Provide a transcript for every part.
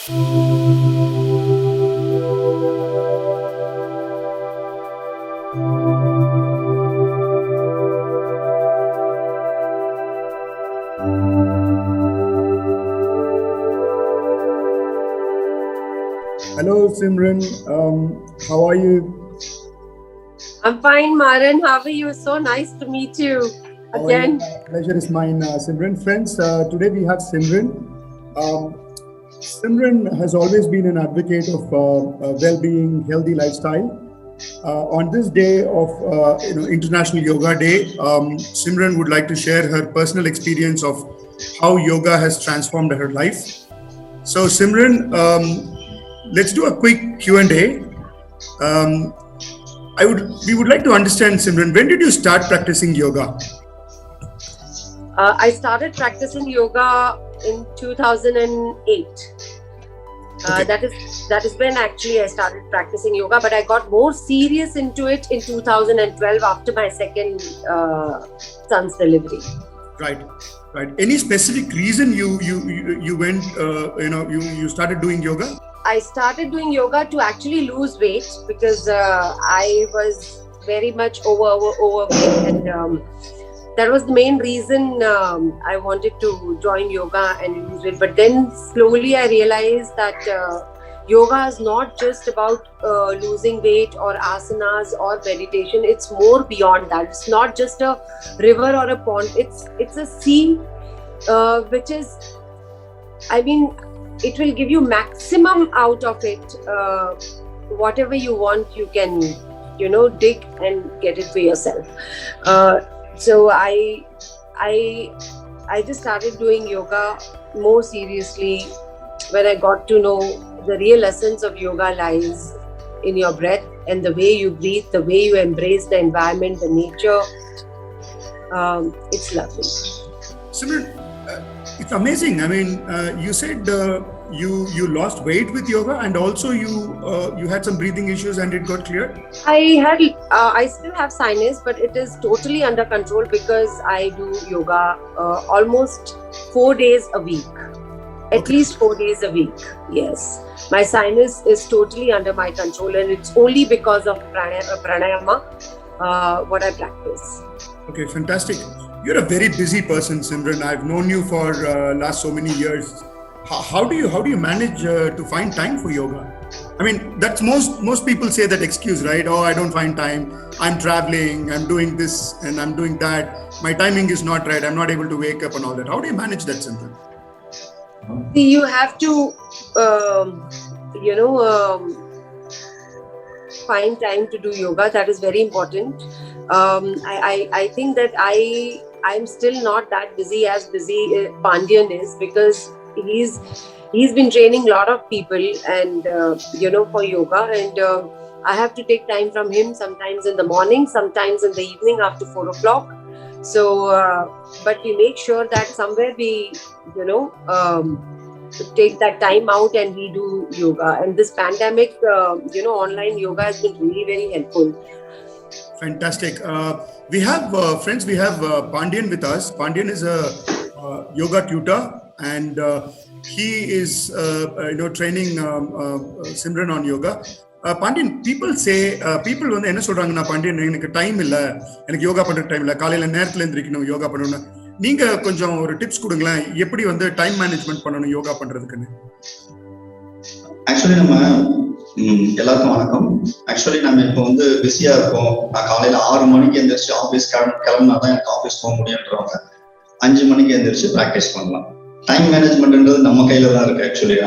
Hello, Simran. How are you? I'm fine, Maran. How are you? So nice to meet you again. Pleasure is mine, Simran. Friends, today we have Simran. Um, Simran has always been an advocate of well-being, healthy lifestyle. On this day of International Yoga Day, Simran would like to share her personal experience of how yoga has transformed her life. So, Simran, let's do a quick Q&A. We would like to understand, Simran, when did you start practicing yoga? I started practicing yoga in 2008. Okay. That is when actually I started practicing yoga, but I got more serious into it in 2012 after my second son's delivery. Right. Any specific reason you went you started doing yoga? I started doing yoga to actually lose weight because I was very much overweight, and that was the main reason I wanted to join yoga and lose weight. But then slowly I realized that yoga is not just about losing weight or asanas or meditation. It's more beyond that. It's not just a river or a pond. It's a sea, which is, I mean, it will give you maximum out of it. Whatever you want, you can, dig and get it for yourself. So I just started doing yoga more seriously when I got to know the real essence of yoga lies in your breath and the way you breathe, the way you embrace the environment, the nature. It's lovely. Simran, it's amazing. I mean, you said you lost weight with yoga, and also you had some breathing issues, and it got cleared. I still have sinus, but it is totally under control because I do yoga almost 4 days a week. At least 4 days a week. Yes, my sinus is totally under my control, and it's only because of pranayama what I practice. Okay, fantastic. You're a very busy person, Simran. I've known you for last so many years. How do you manage to find time for yoga? I mean, that's most people say that excuse, right? Oh, I don't find time. I'm traveling. I'm doing this and I'm doing that. My timing is not right. I'm not able to wake up and all that. How do you manage that, Simran? See, you have to, find time to do yoga. That is very important. I think that I'm still not that busy as Pandian is, because he's been training a lot of people and for yoga, and I have to take time from him, sometimes in the morning, sometimes in the evening after 4 o'clock. So but we make sure that somewhere we take that time out and we do yoga. And this pandemic, online yoga has been really very helpful. Fantastic. We have friends. We have Pandian with us. Pandian is a yoga tutor, and he is training Simran on yoga. Pandian, people வந்து என்ன சொல்றாங்கன்னா, Pandian, எனக்கு time இல்ல, எனக்கு யோகா பண்ற time இல்ல, காலையில நேரத்துல எந்திரிக்கணும், யோகா பண்ணணும். நீங்க கொஞ்சம் ஒரு டிப்ஸ் கொடுங்களேன், எப்படி வந்து டைம் மேனேஜ்மெண்ட் பண்ணணும் யோகா பண்றதுக்குன்னு. ஆக்சுவலி நம்ம எல்லாருக்கும் வணக்கம். ஆக்சுவலி நம்ம இப்போ வந்து பிஸியா இருக்கோம். நான் காலையில 6 மணிக்கு எந்திரிச்சு ஆஃபீஸ் கிளம்பினா தான் எனக்கு ஆஃபீஸ் போக முடியுன்றவங்க 5 மணிக்கு எந்திரிச்சு ப்ராக்டிஸ் பண்ணலாம். டைம் மேனேஜ்மெண்ட்ன்றது நம்ம கையில தான் இருக்கு. ஆக்சுவலி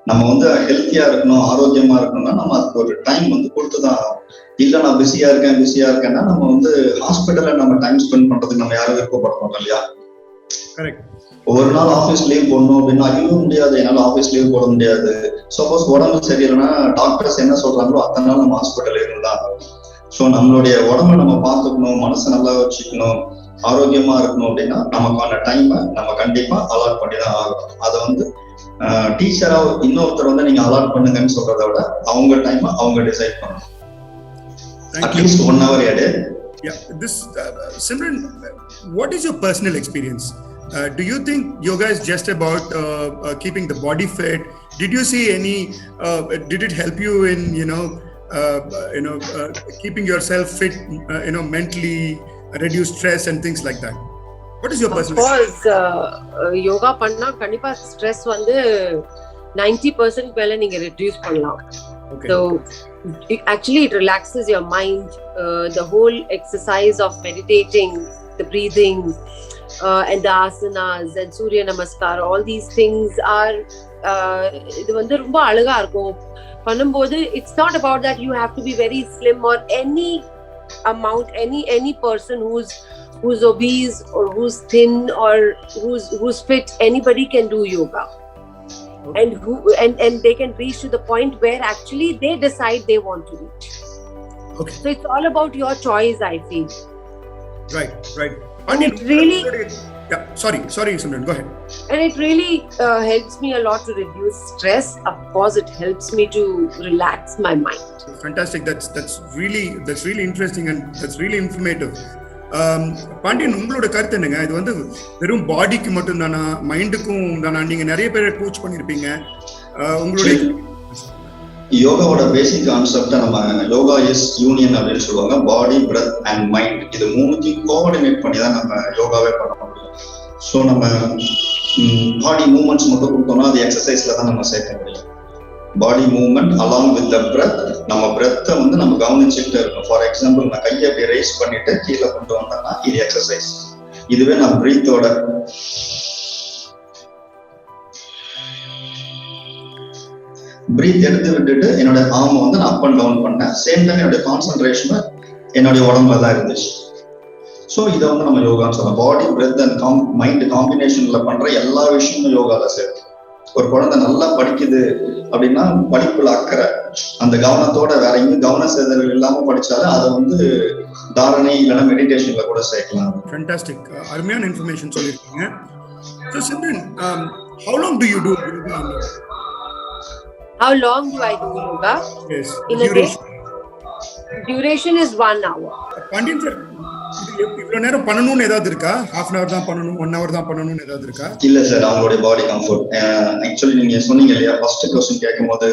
நம்ம வந்து ஹெல்த்தியா இருக்கணும், ஆரோக்கியமா இருக்கணும்னா நம்ம அதுக்கு ஒரு டைம் வந்து கொடுத்துதான் ஆகும். இல்ல நான் பிஸியா இருக்கேன்னா நம்ம வந்து ஹாஸ்பிட்டல்ல நம்ம டைம் ஸ்பெண்ட் பண்றதுக்கு நம்ம யாரும் விருப்பப்பட மாட்டோம் இல்லையா? ஒரு நாள் ஆஃபீஸ் லீவ் போடணும் அப்படின்னா அதுவும் முடியாது, என்னால ஆஃபீஸ் லீவ் போட முடியாது. சப்போஸ் உடம்பு சரியில்லைன்னா டாக்டர்ஸ் என்ன சொல்றாங்களோ அத்தனை நாள் நம்ம ஹாஸ்பிட்டல் இருந்தான். ஸோ நம்மளுடைய உடம்ப நம்ம பார்த்துக்கணும், மனசை நல்லா வச்சுக்கணும், ஆரோக்கியமா இருக்கணும் அப்படின்னா நமக்கான டைமை நம்ம கண்டிப்பா அலாட் பண்ணி தான் ஆகணும். அதை வந்து டீச்சரா இன்னொருத்தர் வந்து நீங்க அலாட் பண்ணுங்கன்னு சொல்றதை விட அவங்க டைமை அவங்க டிசைட் பண்ணணும். At least 1 hour a day. Yeah, this Simran, what is your personal experience? Do you think yoga is just about keeping the body fit? Did you see any? Did it help you in keeping yourself fit? Mentally, reduce stress and things like that. What is your personal? Of course, yoga பண்ணா கண்டிப்பா stress வந்து 90% மேல நீங்க reduce பண்ணலாம். Okay. So actually it relaxes your mind. The whole exercise of meditating, the breathing, and the asanas and Surya Namaskar, all these things are இது வந்து ரொம்ப அழகா இருக்கும் பண்ணும்போது. It's not about that you have to be very slim or any amount, any person who's obese or who's thin or who's fit. Anybody can do yoga. Okay. And they can reach to the point where actually they decide they want to reach. Okay. So it's all about your choice, I feel. Right. And it really... Yeah, sorry, Simran, go ahead. And it really helps me a lot to reduce stress. Of course, it helps me to relax my mind. Fantastic. That's really interesting and that's really informative. Pandian, உங்களோட கருத்து என்னங்க? இது வந்து வெறும் பாடிக்கு மட்டும் தானா, மைண்டுக்கும் தானா? நீங்க நிறைய பேரை கோச் பண்ணிருப்பீங்க. உங்களுடைய யோகாவோட பேசிக் கான்செப்ட் நம்ம யோகா இஸ் யூனியன் அப்படின்னு சொல்லுவாங்க. பாடி, பிரெத் அண்ட் மைண்ட், இது மூணுத்தையும் கோஆர்டினேட் பண்ணி தான் நம்ம யோகாவே பண்ண முடியும். ஸோ நம்ம பாடி மூவ்மெண்ட்ஸ் மட்டும் கொடுத்தோம்னா அது எக்ஸசைஸ்ல தான் நம்ம சேர்க்க முடியும். Body movement along with the breath, நம்ம பிரெத்தை வந்து நம்ம கவனிச்சுட்டு இருக்கோம். ஃபார் எக்ஸாம்பிள், நான் கையை அப்படி ரைஸ் பண்ணிட்டு கீழே கொண்டு வந்தேன்னா இது எக்ஸசைஸ். இதுவே நான் பிரீத்தோட பிரீத் எடுத்து விட்டுட்டு என்னோட ஆர்ம் வந்து நான் அப் அண்ட் டவுன் பண்ணேன். சேம் டைம் என்னுடைய கான்சென்ட்ரேஷன் என்னுடைய உடம்புல தான் இருந்துச்சு. ஸோ இதை வந்து நம்ம யோகான்னு சொல்லலாம். பாடி, பிரெத் அண்ட் மைண்ட் காம்பினேஷன்ல பண்ற எல்லா விஷயமும் யோகால சேர்த்து. ஒரு குழந்தை நல்லா படிக்குது அப்படின்னா படிப்புல அக்கறை, அந்த கவனத்தோட வேற எங்கேயும் கவன சிதறல் இல்லாம படிச்சாலும் அதை வந்து தாரணை இல்லைன்னா மெடிடேஷன்ல கூட சேர்க்கலாம். ஃபேண்டாஸ்டிக், அருமையான இன்ஃபர்மேஷன் சொல்லியிருக்கீங்க. So Simran, how long do you do yoga? How long do I do yoga? Yes. In a day? Duration is 1 hour. Pandian sir, இவ்வளவு நேரம் பண்ணணும்னு ஏதாவது இருக்கா? ஹாஃப் அன் அவர் தான் பண்ணணும், 1 hour தான் பண்ணணும்னு ஏதாவது இருக்கா? இல்ல சார், அவங்களுடைய பாடி கம்ஃபர்ட். ஆக்சுவலி நீங்க சொன்னீங்க இல்லையா, ஃபர்ஸ்ட் क्वेश्चन கேட்கும் போது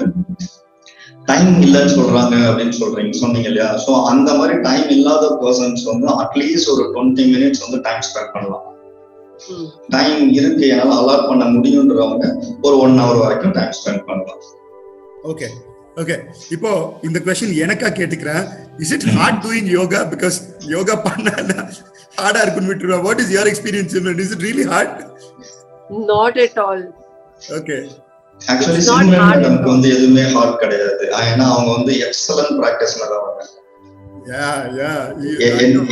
டைம் இல்லைன்னு சொல்றாங்க அப்படின்னு சொன்னீங்க இல்லையா. ஸோ அந்த மாதிரி டைம் இல்லாத பர்சன்ஸ் வந்து அட்லீஸ்ட் ஒரு 20 minutes வந்து டைம் ஸ்பெண்ட் பண்ணலாம். டைம் இருக்கு, என்னால அலாட் பண்ண முடியும்ன்றவங்க ஒரு 1 hour வரைக்கும் டைம் ஸ்பெண்ட் பண்ணலாம். ஓகே. இப்போ இந்த क्वेश्चन எனக்கா கேட்டுக்கிறேன். Is it hard doing yoga? Because yoga பண்ணா ஹார்டா இருக்குன்னு விட்டுருவா. What is your experience? Is it really hard? Not at all. Okay. Actually Simran நமக்கு வந்து எதுவுமே ஹார்ட் கிடையாது. ஏன்னா அவங்க வந்து எக்ஸலன்ட் பிராக்டிஸ்ல தான் வராங்க.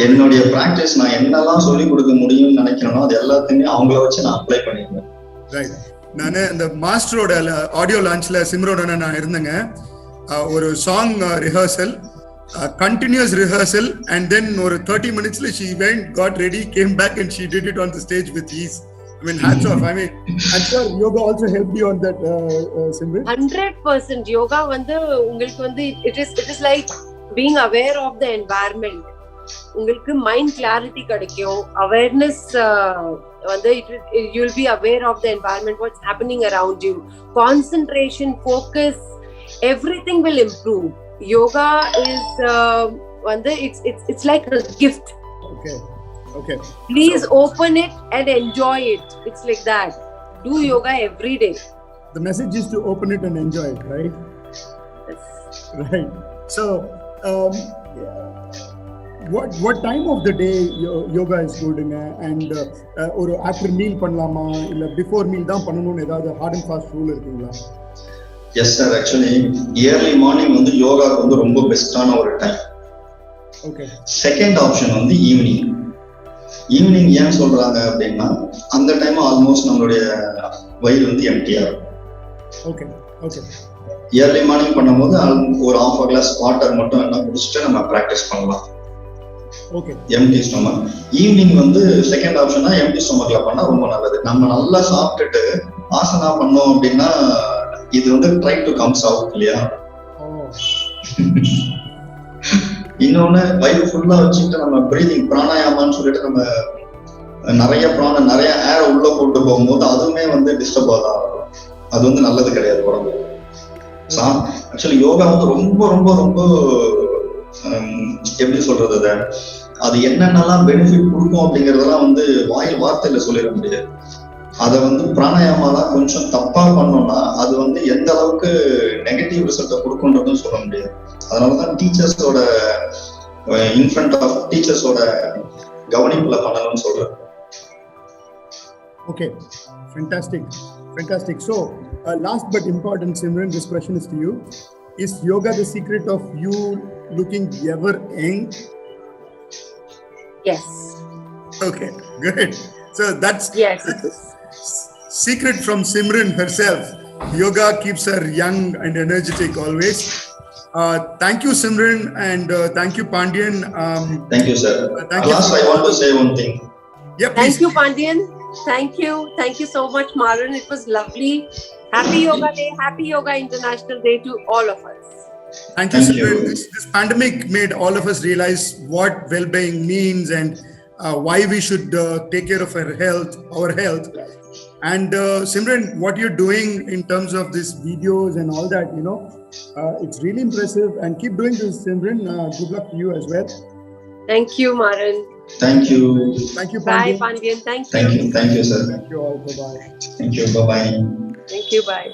என்னுடைய பிராக்டிஸ் நான் என்னெல்லாம் சொல்லி கொடுக்க முடியும்னு நினைக்கிறேனோ அது எல்லாத்தையுமே அவங்கள வச்சு நான் அப்ளை பண்ணிடுவேன். ரைட். நான் இந்த மாஸ்டரோட ஆடியோ லான்ச்ல சிம்ரோட நான் இருந்தேங்க. ஒரு song rehearsal, continuous rehearsal, and then ஒரு 30 minutesல she went, got ready, came back and she did it on the stage with ease. I mean, hats off. I mean, I'm sure yoga also helped you on that, Simran. 100% yoga வந்து உங்களுக்கு வந்து it is like being aware of the environment. உங்களுக்கு mind clarity கிடைக்கும், awareness வந்து you will be aware of the environment, what's happening around you, concentration, focus, everything will improve. Yoga is வந்து it's like a gift. Okay. Please open it and enjoy it. It's like that. Do yoga every day. The message is to open it and enjoy it, right? Yes. Right. So what time of the day yoga is good? And or after meal பண்ணலாமா இல்ல before meal தான் பண்ணணும்னு ஏதாவது hard and fast rule இருக்குங்களா? Yes sir, actually early morning வந்து யோகாக்கு வந்து ரொம்ப பெஸ்டான ஒரு டைம். Okay. செகண்ட் ஆப்ஷன் வந்து ஈவினிங். ஏன் சொல்றாங்க அப்படின்னா அந்த டைம் ஆல்மோஸ்ட் நம்மளுடைய வயிறு வந்து எம்டியா இருக்கும். Okay. ஏர்லி மார்னிங் பண்ணும்போது ஒரு half a glass வாட்டர் மட்டும் என்ன குடிச்சிட்டு நம்ம பிராக்டிஸ் பண்ணலாம். Okay. Empty stomach. ஈவினிங் வந்து செகண்ட் ஆப்ஷனா எம்டி ஸ்டொமக்ல பண்ணா ரொம்ப நல்லது. நம்ம நல்லா சாப்பிட்டுட்டு ஆசனா பண்ணோம் அப்படின்னா இது வந்து ட்ரை டு கம்ஸ் அவுட் இல்லையா. இன்னொன்னு வயிறு ஃபுல்லா வச்சுட்டு நம்ம பிரீதிங் பிராணாயாமான்னு சொல்லிட்டு நம்ம நிறைய பிராணம் நிறைய ஏரை உள்ள போட்டு போகும்போது அதுவுமே வந்து டிஸ்டர்ப் ஆகும். அது வந்து நல்லது கிடையாது உடம்பு. ஆக்சுவலி யோகா வந்து ரொம்ப ரொம்ப ரொம்ப எப்படி சொல்றது, அது என்னென்னலாம் பெனிஃபிட் கொடுக்கும் அப்படிங்கறதெல்லாம் வந்து வார்த்தையில சொல்லிட முடியாது. அதை வந்து பிராணாயாமாலாம் கொஞ்சம் தப்பா பண்ணோம்னா அது வந்து எந்த அளவுக்கு நெகட்டிவ் ரிசல்ட்டை கொடுக்கும்ன்றதும் சொல்ல முடியாது. அதனாலதான் டீச்சர்ஸோட இன்ஃப்ரண்ட் ஆஃப் டீச்சர்ஸோட கவனிப்புல பண்ணணும்னு சொல்றேன். Okay, fantastic. So, last but important, Simran, this question is to you. Is yoga the secret of you looking ever young? Yes. Okay, good. So that's Yes. secret from Simran herself. Yoga keeps her young and energetic always. Thank you, Simran, and thank you, Pandian. Thank you, sir. Last, I want to say one thing. Yeah, please. Thank you, Pandian. Thank you so much, Maran. It was lovely. Happy Yoga Day, Happy Yoga International Day to all of us. Thank you, Simran. This pandemic made all of us realize what well-being means and why we should take care of our health. And Simran, what you're doing in terms of these videos and all that, it's really impressive. And keep doing this, Simran. Good luck to you as well. Thank you, Maran. Thank you. Thank you, Bye, Pandian. Pandian. Thank you. Thank you, sir. Thank you all. Bye-bye. Thank you. Bye-bye. Thank you. Bye.